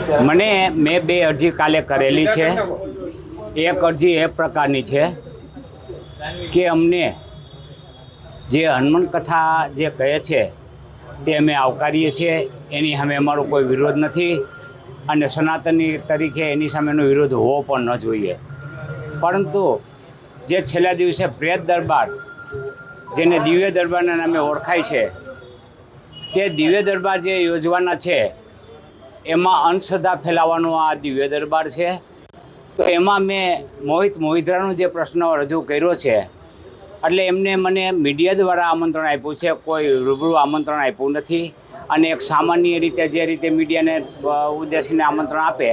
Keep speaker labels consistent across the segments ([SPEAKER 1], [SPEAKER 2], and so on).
[SPEAKER 1] મેં બે અરજી કાલે કરેલી છે। એક અરજી એ પ્રકારની છે કે અમને જે હનુમાન કથા જે કહે છે તે અમે આવકારીએ છીએ, એની સામે અમારો કોઈ વિરોધ નથી અને સનાતની તરીકે એની સામેનો વિરોધ હોવો પણ ન જોઈએ। પરંતુ જે છેલ્લા દિવસે પ્રેત દરબાર, જેને દિવ્ય દરબારના નામે ઓળખાય છે, તે દિવ્ય દરબાર જે યોજવાના છે એમાં અંધશ્રદ્ધા ફેલાવવાનો આ દિવ્ય દરબાર છે। તો એમાં મેં મોહિદ્રાનો જે પ્રશ્ન રજૂ કર્યો છે, એટલે એમને મને મીડિયા દ્વારા આમંત્રણ આપ્યું છે, કોઈ રૂબરૂ આમંત્રણ આપ્યું નથી। અને એક સામાન્ય રીતે જે રીતે મીડિયાને ઉદ્દેશીને આમંત્રણ આપે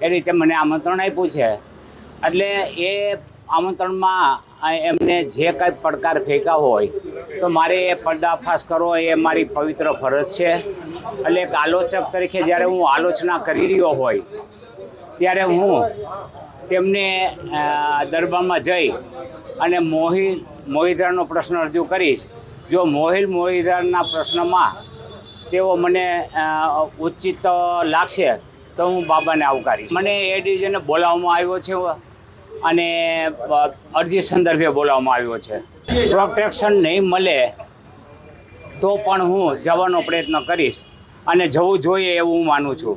[SPEAKER 1] એ રીતે મને આમંત્રણ આપ્યું છે। એટલે એ આમંત્રણમાં એમને જે કાંઈ પડકાર ફેંકા હોય તો મારે એ પર્દાફાશ કરવો એ મારી પવિત્ર ફરજ છે। એટલે એક આલોચક તરીકે જ્યારે હું આલોચના કરી રહ્યો હોય ત્યારે હું તેમને દરબારમાં જઈ અને મોહિદ્રાનો પ્રશ્ન રજૂ કરીશ। જો મોહિદ્રાના પ્રશ્નમાં તેઓ મને ઉચિત લાગશે તો હું બાબાને આવકારીશ। મને એ ડિવિઝને બોલાવવામાં આવ્યો છે અને અરજી સંદર્ભે બોલાવવામાં આવ્યો છે। પ્રોટેક્શન નહીં મળે તો પણ હું જવાનો પ્રયત્ન કરીશ અને જવું જોઈએ એવું હું માનું છું।